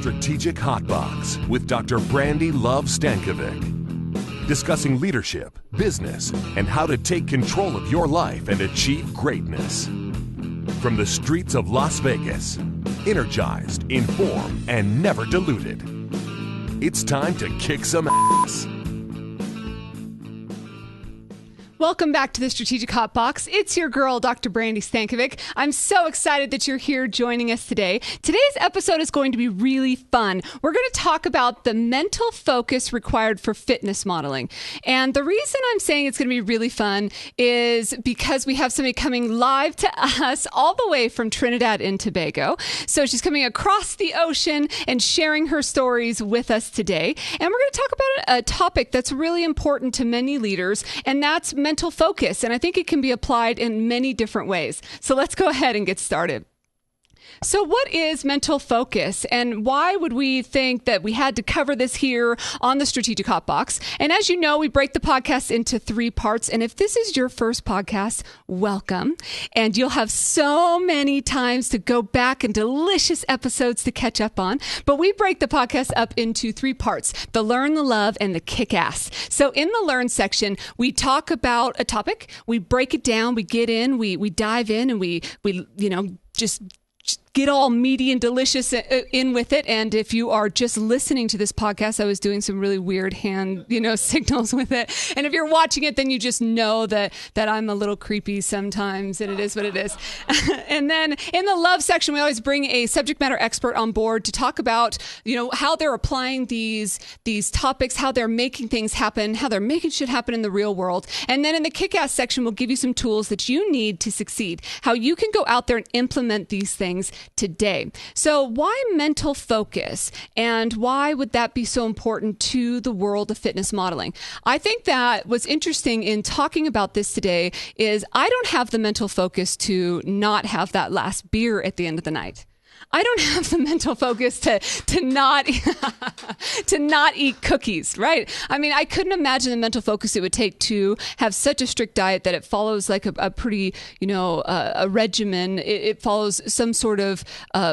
Strategic Hotbox with Dr. Brandi Stankovic. Discussing leadership, business, and how to take control of your life and achieve greatness. From the streets of Las Vegas, energized, informed, and never diluted. It's time to kick some ass. Welcome back to the Strategic Hotbox. It's your girl, Dr. Brandi Stankovic. I'm so excited that you're here joining us today. Today's episode is going to be really fun. We're going to talk about the mental focus required for fitness modeling. And the reason I'm saying it's going to be really fun is because we have somebody coming live to us all the way from Trinidad and Tobago. So she's coming across the ocean and sharing her stories with us today. And we're going to talk about a topic that's really important to many leaders, and that's mental focus. And I think it can be applied in many different ways. So let's go ahead and get started. So what is mental focus, and why would we think that we had to cover this here on the Strategic Hotbox? And as you know, we break the podcast into 3 parts. And if this is your first podcast, welcome. And you'll have so many times to go back and delicious episodes to catch up on. But we break the podcast up into 3 parts: the learn, the love, and the kick ass. So in the learn section, we talk about a topic, we break it down, we get in, we dive in, and we just get all meaty and delicious in with it. And if you are just listening to this podcast, I was doing some really weird hand, signals with it. And if you're watching it, then you just know that I'm a little creepy sometimes, and it is what it is. And then in the love section, we always bring a subject matter expert on board to talk about, how they're applying these topics, how they're making things happen, how they're making shit happen in the real world. And then in the kick-ass section, we'll give you some tools that you need to succeed, how you can go out there and implement these things today. So why mental focus, and why would that be so important to the world of fitness modeling? I think that what's interesting in talking about this today is I don't have the mental focus to not have that last beer at the end of the night. I don't have the mental focus to not to not eat cookies, right? I mean, I couldn't imagine the mental focus it would take to have such a strict diet that it follows like a pretty, a regimen. It follows some sort of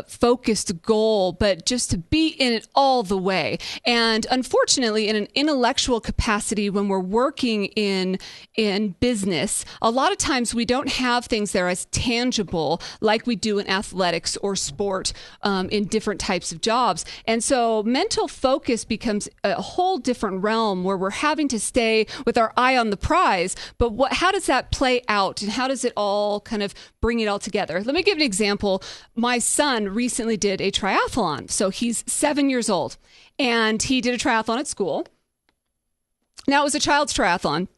focused goal, but just to be in it all the way. And unfortunately, in an intellectual capacity, when we're working in business, a lot of times we don't have things that are as tangible like we do in athletics or sport. In different types of jobs. And so mental focus becomes a whole different realm where we're having to stay with our eye on the prize. But how does that play out, and how does it all kind of bring it all together? Let me give an example. My son recently did a triathlon. So he's 7 years old, and he did a triathlon at school. Now, it was a child's triathlon.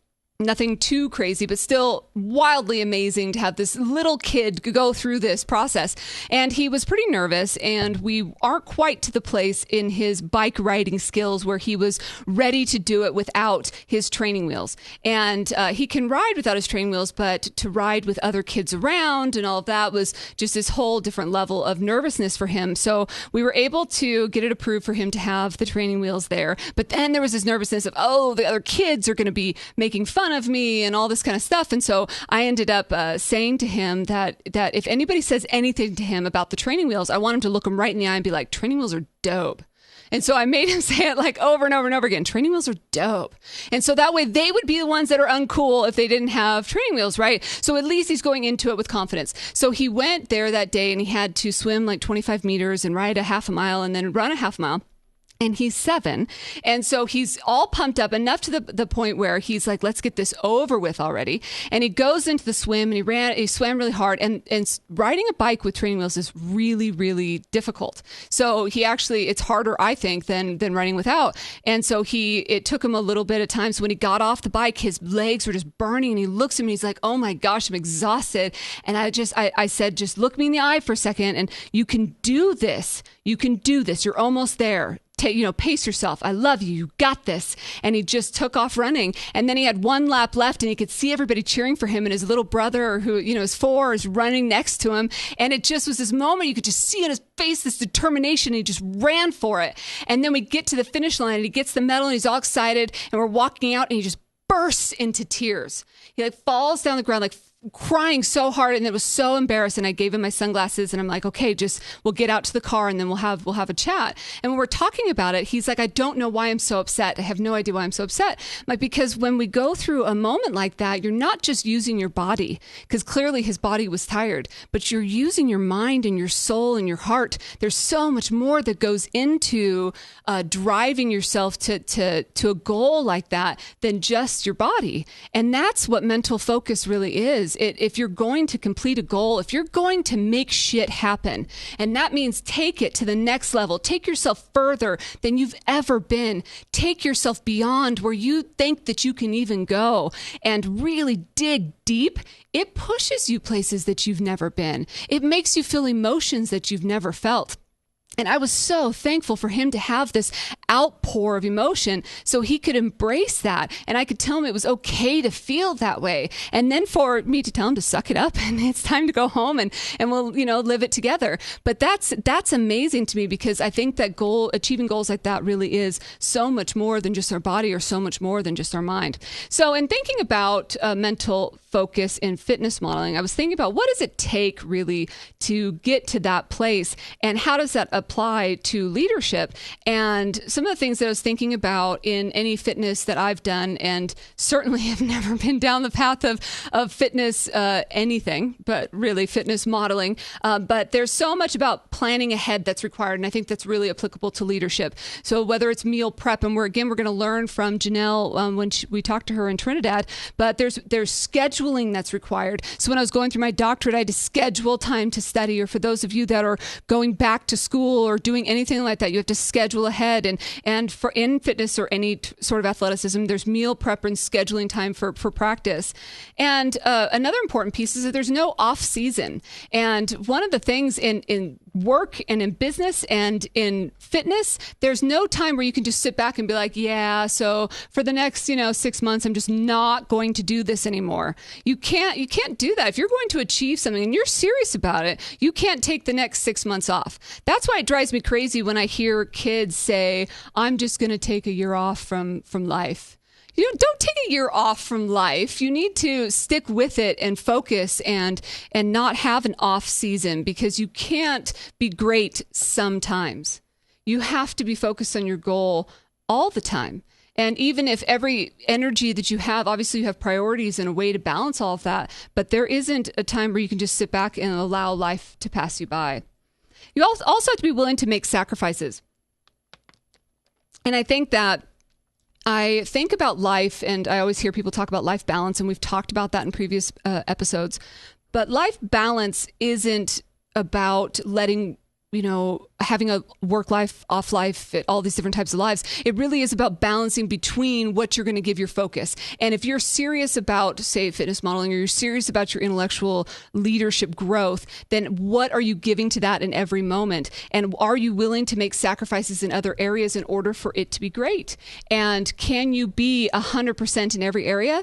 Nothing too crazy, but still wildly amazing to have this little kid go through this process. And he was pretty nervous, and we aren't quite to the place in his bike riding skills where he was ready to do it without his training wheels. And he can ride without his training wheels, but to ride with other kids around and all of that was just this whole different level of nervousness for him. So we were able to get it approved for him to have the training wheels there. But then there was this nervousness of, the other kids are going to be making fun of me and all this kind of stuff. And so I ended up saying to him that if anybody says anything to him about the training wheels, I want him to look him right in the eye and be like, training wheels are dope. And so I made him say it like over and over and over again, training wheels are dope. And so that way they would be the ones that are uncool if they didn't have training wheels, right? So at least he's going into it with confidence. So he went there that day and he had to swim like 25 meters and ride a half a mile and then run a half mile. And he's 7. And so he's all pumped up enough to the point where he's like, let's get this over with already. And he goes into the swim and he swam really hard. And riding a bike with training wheels is really, really difficult. So it's harder, I think, than riding without. And so it took him a little bit of time. So when he got off the bike, his legs were just burning, and he looks at me and he's like, oh my gosh, I'm exhausted. And I said, just look me in the eye for a second, and you can do this. You can do this. You're almost there. Pace yourself. I love you. You got this. And he just took off running. And then he had 1 lap left, and he could see everybody cheering for him. And his little brother, who, is 4, is running next to him. And it just was this moment you could just see on his face, this determination. And he just ran for it. And then we get to the finish line, and he gets the medal, and he's all excited. And we're walking out, and he just bursts into tears. He falls down the ground, crying so hard, and it was so embarrassed. And I gave him my sunglasses, and I'm like, okay, we'll get out to the car, and then we'll have a chat. And when we're talking about it, he's like, I don't know why I'm so upset. I have no idea why I'm so upset. I'm like, because when we go through a moment like that, you're not just using your body, because clearly his body was tired, but you're using your mind and your soul and your heart. There's so much more that goes into driving yourself to a goal like that than just your body. And that's what mental focus really is. If you're going to complete a goal, if you're going to make shit happen, and that means take it to the next level, take yourself further than you've ever been, take yourself beyond where you think that you can even go, and really dig deep, it pushes you places that you've never been. It makes you feel emotions that you've never felt. And I was so thankful for him to have this outpour of emotion so he could embrace that. And I could tell him it was okay to feel that way. And then for me to tell him to suck it up and it's time to go home and we'll, live it together. But that's amazing to me, because I think that achieving goals like that really is so much more than just our body, or so much more than just our mind. So in thinking about mental focus in fitness modeling, I was thinking about what does it take really to get to that place, and how does that apply to leadership? And some of the things that I was thinking about in any fitness that I've done, and certainly have never been down the path of fitness anything, but really fitness modeling. But there's so much about planning ahead that's required, and I think that's really applicable to leadership. So whether it's meal prep, and we're going to learn from Jinelle when we talked to her in Trinidad, but there's scheduling that's required. So when I was going through my doctorate, I had to schedule time to study. Or for those of you that are going back to school or doing anything like that, you have to schedule ahead. And for in fitness or any sort of athleticism, there's meal prep and scheduling time for practice. And another important piece is that there's no off season. And one of the things in work and in business and in fitness, there's no time where you can just sit back and be like, yeah, so for the next 6 months, I'm just not going to do this anymore. You can't do that. If you're going to achieve something and you're serious about it, you can't take the next 6 months off. That's why it drives me crazy when I hear kids say, I'm just going to take a year off from life. Don't take a year off from life. You need to stick with it and focus and not have an off season, because you can't be great sometimes. You have to be focused on your goal all the time. And even if every energy that you have, obviously you have priorities and a way to balance all of that, but there isn't a time where you can just sit back and allow life to pass you by. You also have to be willing to make sacrifices. And I think about life, and I always hear people talk about life balance, and we've talked about that in previous episodes. But life balance isn't about having a work life, off life, all these different types of lives. It really is about balancing between what you're going to give your focus. And if you're serious about, say, fitness modeling, or you're serious about your intellectual leadership growth, then what are you giving to that in every moment? And are you willing to make sacrifices in other areas in order for it to be great? And can you be 100% in every area?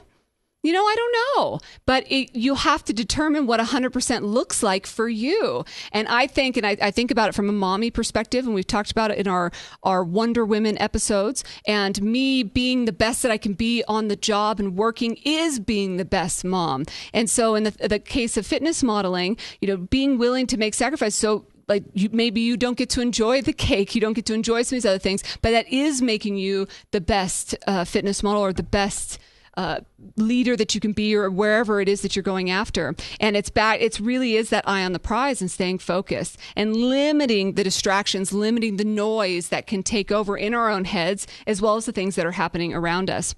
I don't know, but you have to determine what 100% looks like for you. And I think about it from a mommy perspective, and we've talked about it in our Wonder Women episodes, and me being the best that I can be on the job and working is being the best mom. And so in the case of fitness modeling, being willing to make sacrifice. So maybe you don't get to enjoy the cake, you don't get to enjoy some of these other things, but that is making you the best fitness model, or the best leader that you can be, or wherever it is that you're going after. And it really is that eye on the prize and staying focused and limiting the distractions, limiting the noise that can take over in our own heads, as well as the things that are happening around us.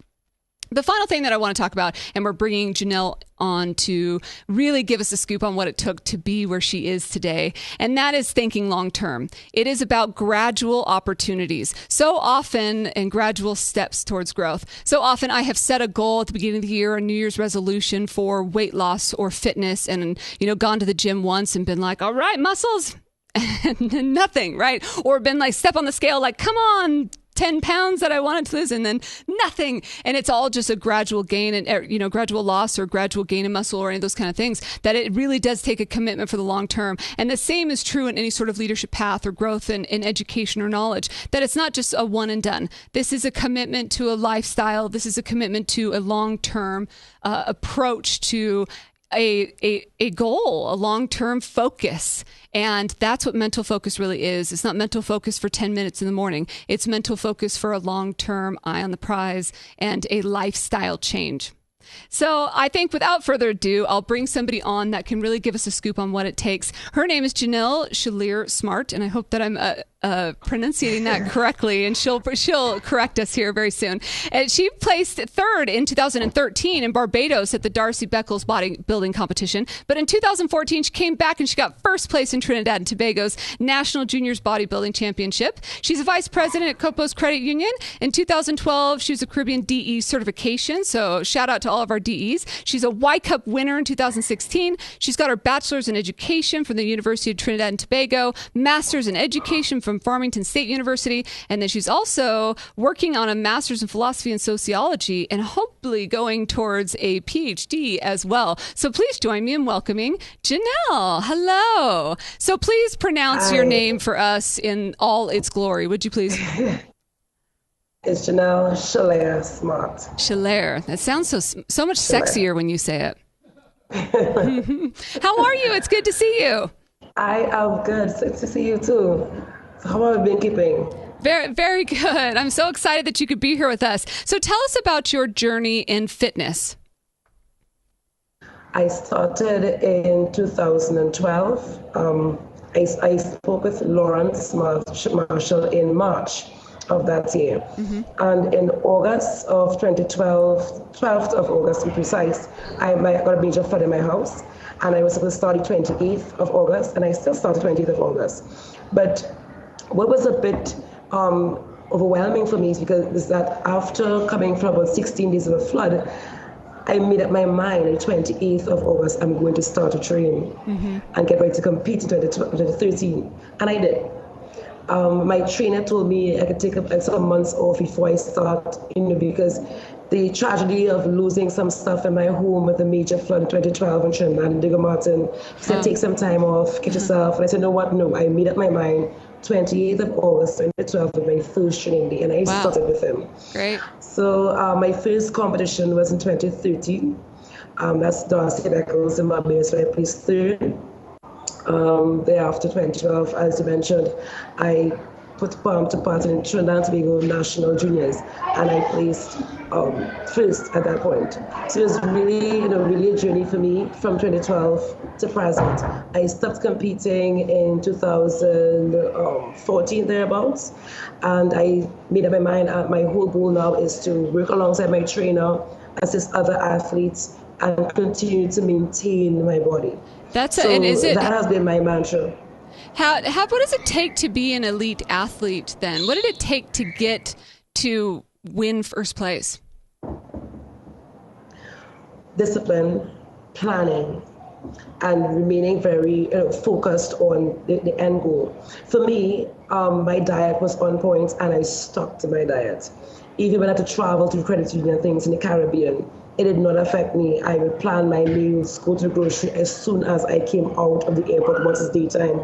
The final thing that I want to talk about, and we're bringing Jinelle on to really give us a scoop on what it took to be where she is today, and that is thinking long term. It is about gradual opportunities. So often, and gradual steps towards growth. So often I have set a goal at the beginning of the year, a New Year's resolution for weight loss or fitness, and gone to the gym once and been like, all right, muscles, and nothing, right? Or been like, step on the scale, like, come on, 10 pounds that I wanted to lose, and then nothing. And it's all just a gradual gain and, gradual loss or gradual gain in muscle or any of those kind of things, that it really does take a commitment for the long term. And the same is true in any sort of leadership path or growth in education or knowledge, that it's not just a one and done. This is a commitment to a lifestyle. This is a commitment to a long-term approach to a goal, a long-term focus. And that's what mental focus really is. It's not mental focus for 10 minutes in the morning. It's mental focus for a long-term eye on the prize and a lifestyle change. So I think without further ado, I'll bring somebody on that can really give us a scoop on what it takes. Her name is Jinelle Schulere-Smart, and I hope that I'm pronunciating that correctly, and she'll correct us here very soon. And she placed third in 2013 in Barbados at the Darcy Beckles bodybuilding competition. But in 2014, she came back and she got first place in Trinidad and Tobago's National Juniors Bodybuilding Championship. She's a vice president at Copos Credit Union. In 2012, she was a Caribbean DE certification. So shout out to all of our DEs. She's a Y Cup winner in 2016. She's got her bachelor's in education from the University of Trinidad and Tobago, master's in education from Farmington State University, and then she's also working on a master's in philosophy and sociology and hopefully going towards a PhD as well. So please join me in welcoming Jinelle. Hello. So please pronounce your name for us in all its glory. Would you please? It's Jinelle Schulere-Smart. Schulere. That sounds so much sexier when you say it. How are you? It's good to see you. I am good. It's good to see you too. So how have you been keeping? Very, very good. I'm so excited that you could be here with us. So tell us about your journey in fitness. I started in 2012. I spoke with Lawrence Marshall in March of that year. Mm-hmm. And in August of 2012, 12th of August to be precise, I got a major flood in my house. And I was supposed to start the 28th of August, and I still started 20th of August. But what was a bit overwhelming for me is that after coming from about 16 days of a flood, I made up my mind on the 28th of August, I'm going to start a training and get ready to compete in 2013. And I did. My trainer told me I could take some months off before I start, because the tragedy of losing some stuff in my home with a major flood in 2012 in Trinidad and Tobago, Martin, he said, take some time off, get yourself. And I said, no, I made up my mind. 28th of August 2012 was my first training day, and I started with him. Great. So my first competition was in 2013. That's Darcy Beckles in Barbados, where I placed third. Thereafter, 2012, as you mentioned, I put to part in Trinidad and Tobago National Juniors, and I placed first at that point. So it was really, really a journey for me from 2012 to present. I stopped competing in 2014 thereabouts, and I made up my mind. My whole goal now is to work alongside my trainer, assist other athletes, and continue to maintain my body. That has been my mantra. What does it take to be an elite athlete then? What did it take to get to win first place? Discipline, planning, and remaining very focused on the end goal. For me, my diet was on point, and I stuck to my diet. Even when I had to travel to credit union and things in the Caribbean, it did not affect me. I would plan my meals, go to the grocery as soon as I came out of the airport once it's daytime,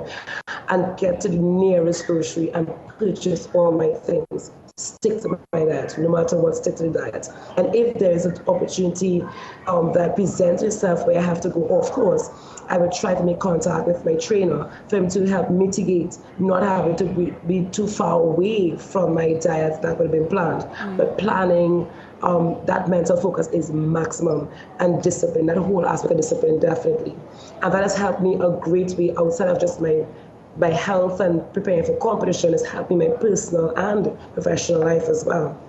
and get to the nearest grocery and purchase all my things. Stick to my diet, no matter what, stick to the diet. And if there is an opportunity that presents itself where I have to go off course, I would try to make contact with my trainer for him to help mitigate not having to be too far away from my diet that would have been planned. But planning, that mental focus is maximum, and discipline, that whole aspect of discipline, definitely. And that has helped me a great way outside of just my health and preparing for competition. It's helped me my personal and professional life as well.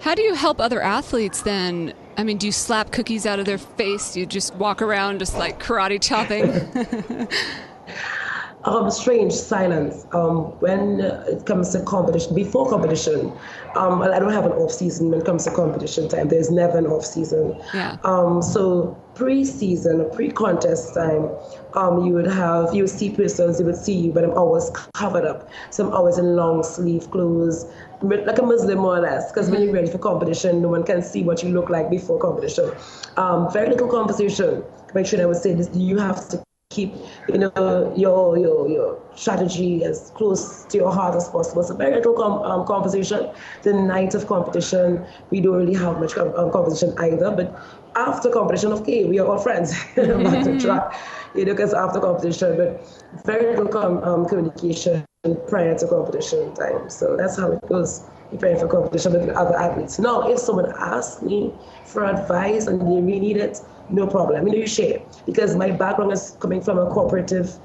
How do you help other athletes then? I mean, do you slap cookies out of their face? Do you just walk around just like karate chopping? Strange silence. When it comes to competition, before competition, I don't have an off season when it comes to competition time. There's never an off season. Yeah. So pre-season, pre-contest time, you would see persons, they would see you, but I'm always covered up. So I'm always in long sleeve clothes, like a Muslim more or less, because when you're ready for competition, no one can see what you look like before competition. Very little conversation. My trainer would say, you have to keep, your strategy as close to your heart as possible. So very little conversation. The night of competition, we don't really have much conversation either. But after competition, okay, we are all friends. Back to track, because after competition, but very little communication prior to competition time. So that's how it goes. Preparing for competition with other athletes. Now, if someone asks me for advice and they really need it, no problem. You share, because my background is coming from a cooperative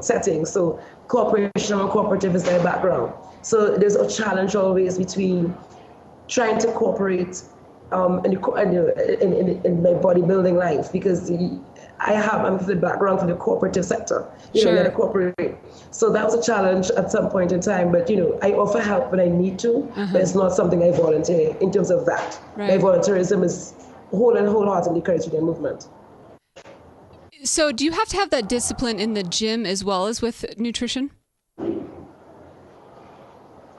setting. So cooperation and cooperative is my background. So there's a challenge always between trying to cooperate in my bodybuilding life, because I'm from the background from the cooperative sector. You got to cooperate. So that was a challenge at some point in time. But I offer help when I need to, but it's not something I volunteer in terms of that. Right. My volunteerism is wholeheartedly credit to the movement. So do you have to have that discipline in the gym as well as with nutrition?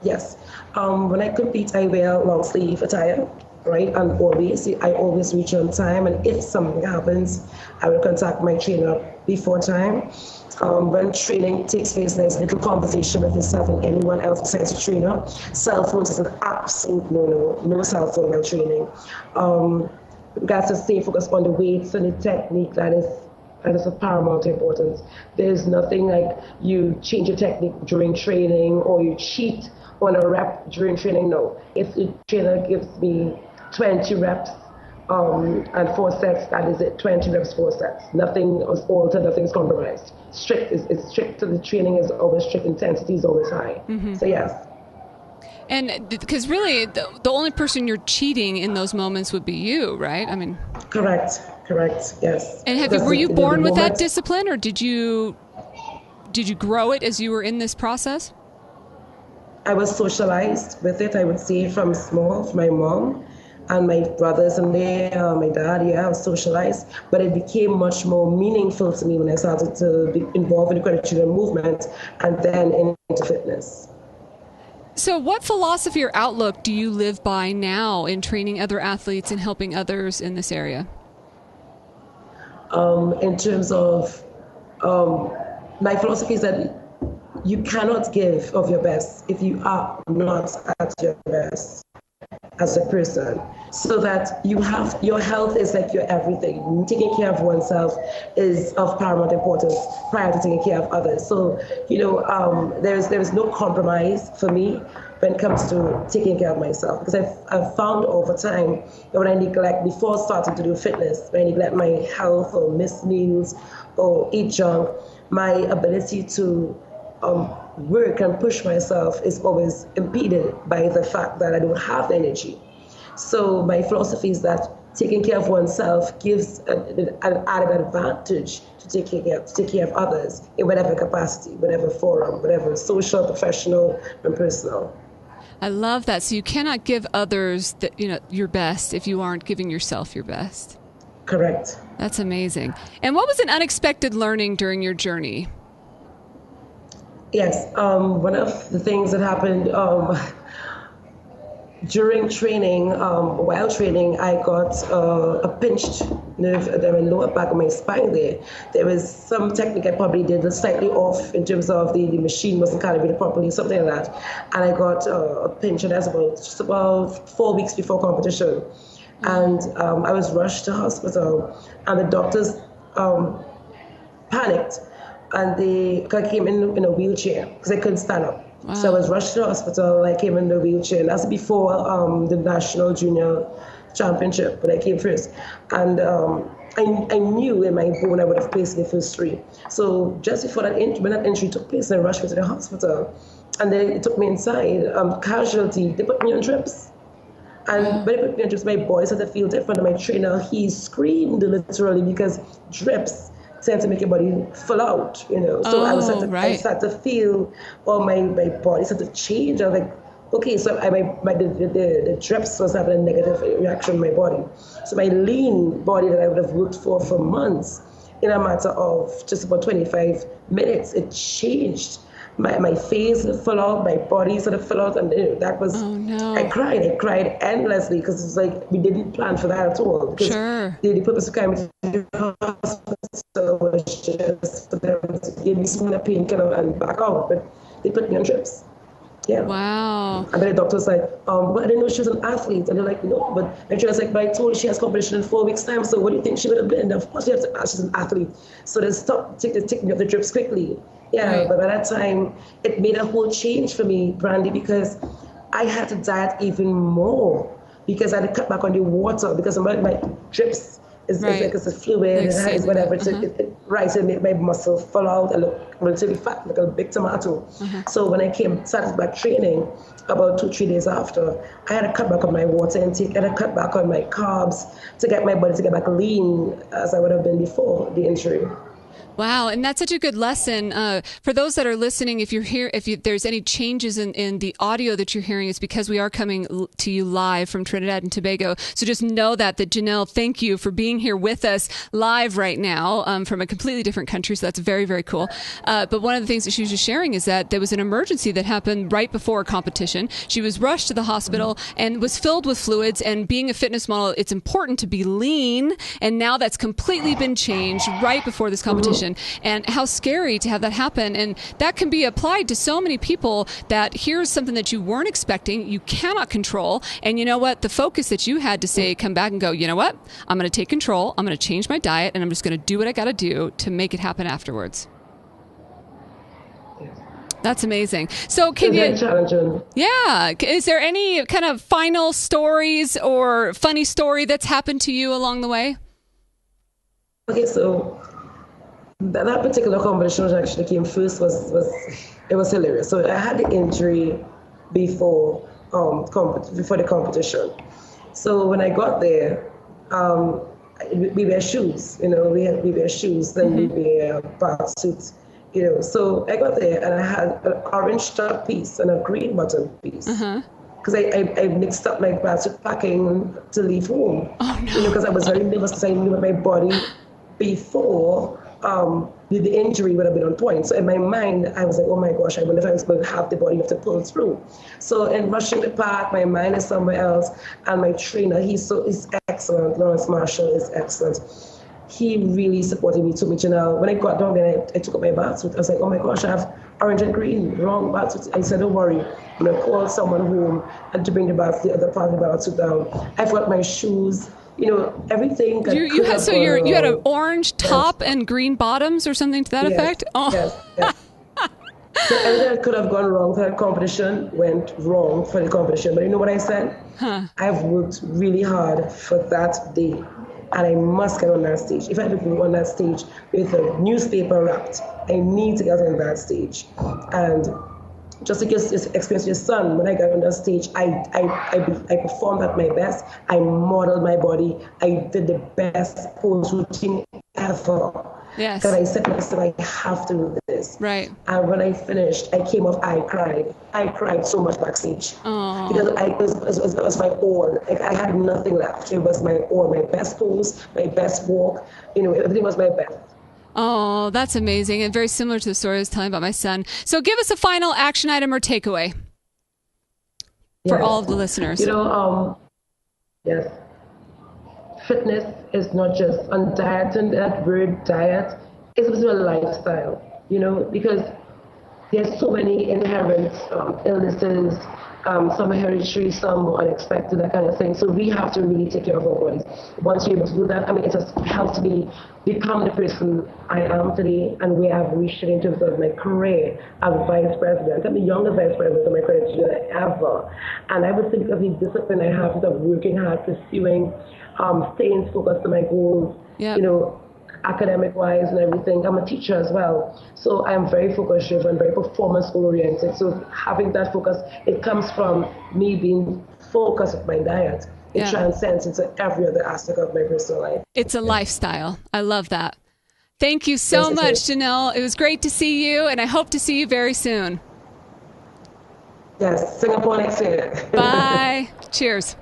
Yes. When I compete, I wear long sleeve attire, right? And I always reach on time. And if something happens, I will contact my trainer before time. When training takes place, there's little conversation with yourself and anyone else besides the trainer. Cell phones is an absolute no-no. No cell phone while training. We got to stay focused on the weights and the technique. That is of paramount importance. There's nothing like you change your technique during training or you cheat on a rep during training. No. If the trainer gives me 20 reps and 4 sets, that is it. 20 reps, 4 sets. Nothing is altered, nothing is compromised. Strict is strict. So the training is always strict, intensity is always high. So yes. And because really, the only person you're cheating in those moments would be you, right? I mean. Correct. Yes. And were you born with that discipline, or did you grow it as you were in this process? I was socialized with it, I would say, from small, from my mom and my brothers and my dad. I was socialized, but it became much more meaningful to me when I started to be involved in the credit union movement and then into fitness. So what philosophy or outlook do you live by now in training other athletes and helping others in this area? In terms of my philosophy is that you cannot give of your best if you are not at your best as a person. So that your health is like your everything. Taking care of oneself is of paramount importance prior to taking care of others. So, there's no compromise for me when it comes to taking care of myself, because I've found over time that when I neglect, before starting to do fitness, when I neglect my health or miss meals or eat junk, my ability to work and push myself is always impeded by the fact that I don't have the energy. So my philosophy is that taking care of oneself gives an added advantage to take care of others in whatever capacity, whatever forum, whatever social, professional, and personal. I love that. So you cannot give others your best if you aren't giving yourself your best. Correct. That's amazing. And what was an unexpected learning during your journey? Yes, one of the things that happened during training, while training, I got a pinched nerve in the lower back of my spine there. There was some technique I probably did slightly off in terms of the machine wasn't calibrated properly, something like that. And I got a pinch, and that's just about 4 weeks before competition. And I was rushed to hospital, and the doctors panicked. And I came in a wheelchair because I couldn't stand up. Wow. So I was rushed to the hospital. I came in the wheelchair. And that's before the National Junior Championship, but I came first. And I knew in my bone I would have placed in the first 3. So just before when that injury took place, they rushed me to the hospital. And they took me inside. Casualty, they put me on drips. And when they put me on drips, my body started to feel different. And my trainer, he screamed literally, because drips tend to make your body full out, So I started to feel, my body started to change. I was like, okay, so the drips was having a negative reaction in my body. So my lean body that I would have worked for months, in a matter of just about 25 minutes, it changed. my face fell out, my body sort of fell out, and that was. Oh no! I cried endlessly because it's like we didn't plan for that at all. Because sure. the purpose of coming to the hospital was just for them to give me some painkiller and back out, but they put me on trips. Yeah. Wow. And then the doctor was like, but I didn't know she was an athlete. And they're like, no, but and she was like, but I told her she has competition in 4 weeks' time. So what do you think she would have been? And of course, she's an athlete. So they stopped taking me off the trips quickly. Yeah, right. But by that time, it made a whole change for me, Brandi, because I had to diet even more because I had to cut back on the water because my drips is like it's a fluid, it's whatever. So it made my muscle fall out and look relatively fat, like a big tomato. So when I started back training, about 2-3 days after, I had to cut back on my water intake, I had to cut back on my carbs to get my body to get back lean as I would have been before the injury. Wow, and that's such a good lesson. For those that are listening, if there's any changes in the audio that you're hearing, it's because we are coming to you live from Trinidad and Tobago. So just know that Jinelle, thank you for being here with us live right now from a completely different country. So that's very, very cool. But one of the things that she was just sharing is that there was an emergency that happened right before a competition. She was rushed to the hospital and was filled with fluids. And being a fitness model, it's important to be lean. And now that's completely been changed right before this competition. And how scary to have that happen. And that can be applied to so many people that here's something that you weren't expecting, you cannot control. And you know what? The focus that you had to say, come back and go, you know what? I'm going to take control. I'm going to change my diet and I'm just going to do what I got to do to make it happen afterwards. That's amazing. So can you, yeah, is there any kind of final stories or funny story that's happened to you along the way? Okay, so that particular competition which actually came first was hilarious. So I had the injury before the competition. So when I got there, we wear shoes. We wear shoes, then we wear bath suits. So I got there and I had an orange top piece and a green bottom piece. Because I mixed up my bath suit packing to leave home. Oh no! Because I was very nervous because I knew my body before. The injury would have been on point. So in my mind, I was like, oh my gosh, I wonder if I was going to have the body enough to pull through. So in rushing the park, my mind is somewhere else. And my trainer, he's excellent. Lawrence Marshall is excellent. He really supported me, told me, Jinelle, when I got down there, I took up my bath suit. I was like, oh my gosh, I have orange and green, wrong bath suit. I said, don't worry. I'm going to call someone home and to bring the other part of the bath suit down. I forgot my shoes. Everything. You had an orange top and green bottoms or something to that effect? Oh. Yes. So everything that could have gone wrong for that competition went wrong for the competition. But you know what I said? I've worked really hard for that day. And I must get on that stage. If I have to go on that stage with a newspaper wrapped, I need to get on that stage. And just to get this experience with your son, when I got on that stage, I performed at my best. I modeled my body. I did the best pose routine ever. Yes. Because I said to myself, I have to do this. Right. And when I finished, I came off, I cried. I cried so much backstage. Aww. Because it was my all. Like I had nothing left. It was my all, my best pose, my best walk. Everything was my best. Oh, that's amazing. And very similar to the story I was telling about my son. So give us a final action item or takeaway for all of the listeners. Yes. Fitness is not just on diet, and that word diet is also a lifestyle, because there's so many inherent illnesses, some hereditary, some unexpected, that kind of thing. So we have to really take care of our bodies. Once you're able to do that, it just helps me become the person I am today and where I've reached in terms of my career as vice president. I'm the youngest vice president of my credit union ever. And I would say because of the discipline I have of working hard, pursuing, staying focused on my goals, academic-wise and everything. I'm a teacher as well. So I'm very focus-driven, very performance-oriented. So having that focus, it comes from me being focused with my diet. It transcends into every other aspect of my personal life. It's a lifestyle. I love that. Thank you so much, Jinelle. It was great to see you, and I hope to see you very soon. Yes, Singapore next year. Bye. Cheers.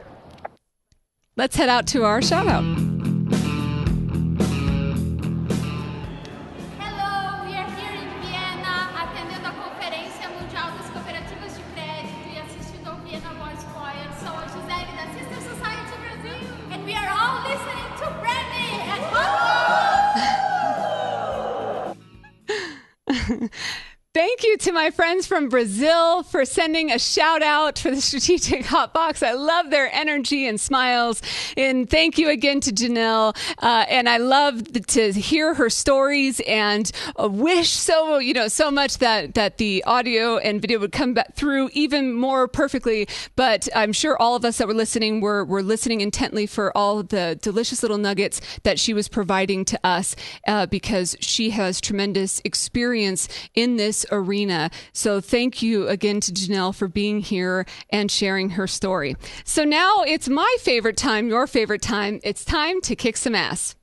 Let's head out to our shout-out. to my friends from Brazil for sending a shout out for the Strategic Hotbox. I love their energy and smiles. And thank you again to Jinelle. And I love to hear her stories and wish so much that the audio and video would come back through even more perfectly. But I'm sure all of us that were listening were listening intently for all of the delicious little nuggets that she was providing to us because she has tremendous experience in this arena. So thank you again to Jinelle for being here and sharing her story. So now it's my favorite time, your favorite time. It's time to kick some ass.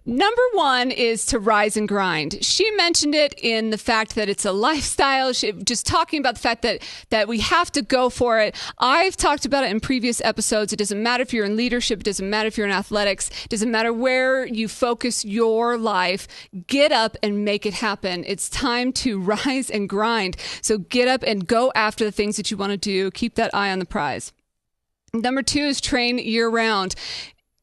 Number one is to rise and grind. She mentioned it in the fact that it's a lifestyle. Just talking about the fact that we have to go for it. I've talked about it in previous episodes. It doesn't matter if you're in leadership. It doesn't matter if you're in athletics. It doesn't matter where you focus your life. Get up and make it happen. It's time to rise and grind. So get up and go after the things that you want to do. Keep that eye on the prize. Number two is train year round.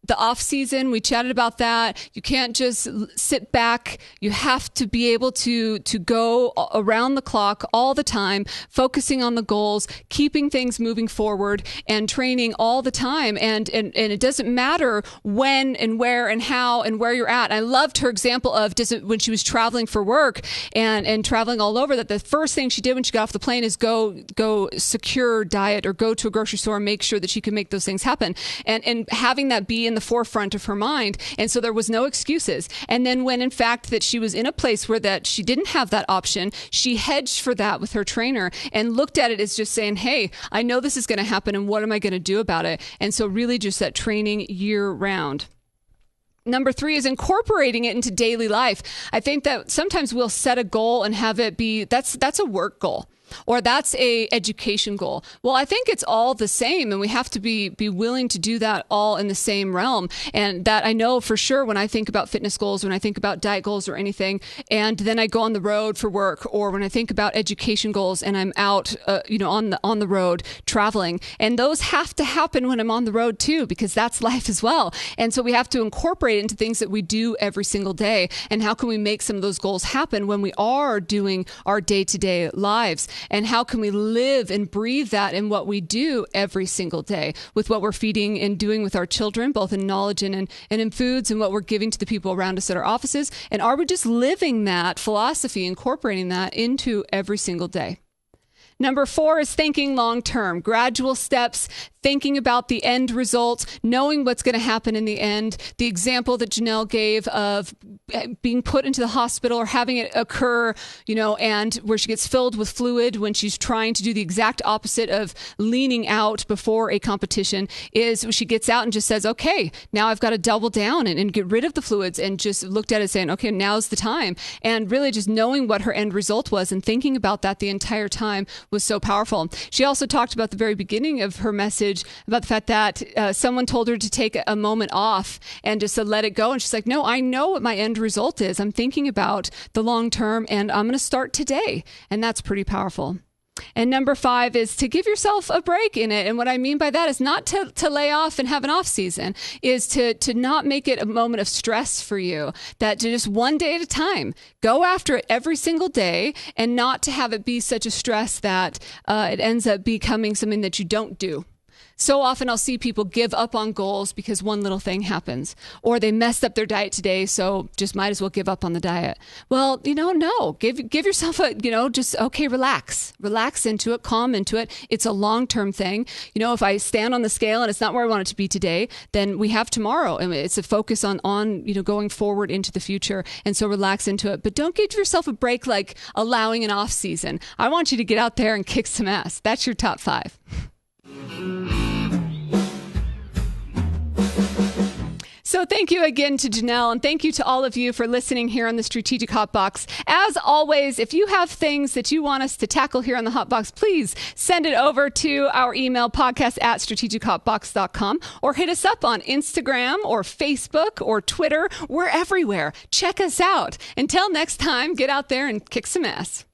The off season, we chatted about that. You can't just sit back. You have to be able to go around the clock all the time, focusing on the goals, keeping things moving forward, and training all the time. And it doesn't matter when and where and how and where you're at. I loved her example of when she was traveling for work and traveling all over, that the first thing she did when she got off the plane is go secure diet or go to a grocery store and make sure that she can make those things happen. And having that be in the forefront of her mind. And so there was no excuses. And then when in fact that she was in a place where that she didn't have that option, she hedged for that with her trainer and looked at it as just saying, hey, I know this is going to happen and what am I going to do about it? And so really just that training year round. Number three is incorporating it into daily life. I think that sometimes we'll set a goal and have it be, that's a work goal. Or that's a education goal. Well, I think it's all the same, and we have to be willing to do that all in the same realm. And that I know for sure when I think about fitness goals, when I think about diet goals or anything, and then I go on the road for work, or when I think about education goals and I'm out, on the road traveling, and those have to happen when I'm on the road too, because that's life as well. And so we have to incorporate it into things that we do every single day. And how can we make some of those goals happen when we are doing our day-to-day lives? And how can we live and breathe that in what we do every single day with what we're feeding and doing with our children, both in knowledge and in foods, and what we're giving to the people around us at our offices? And are we just living that philosophy, incorporating that into every single day? Number four is thinking long-term, gradual steps, thinking about the end results, knowing what's going to happen in the end. The example that Jinelle gave of being put into the hospital or having it occur, and where she gets filled with fluid when she's trying to do the exact opposite of leaning out before a competition, is she gets out and just says, okay, now I've got to double down and get rid of the fluids, and just looked at it saying, okay, now's the time. And really just knowing what her end result was and thinking about that the entire time was so powerful. She also talked about the very beginning of her message about the fact that someone told her to take a moment off and just to let it go. And she's like, no, I know what my end result is. I'm thinking about the long term and I'm going to start today. And that's pretty powerful. And number five is to give yourself a break in it. And what I mean by that is not to lay off and have an off season, is to not make it a moment of stress for you, that to just one day at a time, go after it every single day, and not to have it be such a stress that it ends up becoming something that you don't do. So often I'll see people give up on goals because one little thing happens, or they messed up their diet today, so just might as well give up on the diet. Well, no, give yourself relax into it, calm into it. It's a long-term thing. If I stand on the scale and it's not where I want it to be today, then we have tomorrow, and it's a focus on going forward into the future. And so relax into it, but don't give yourself a break like allowing an off season. I want you to get out there and kick some ass. That's your top five. So thank you again to Jinelle, and thank you to all of you for listening here on the Strategic Hotbox. As always, if you have things that you want us to tackle here on the Hotbox, please send it over to our email, podcast@strategichotbox.com, or hit us up on Instagram or Facebook or Twitter. We're everywhere. Check us out. Until next time, get out there and kick some ass.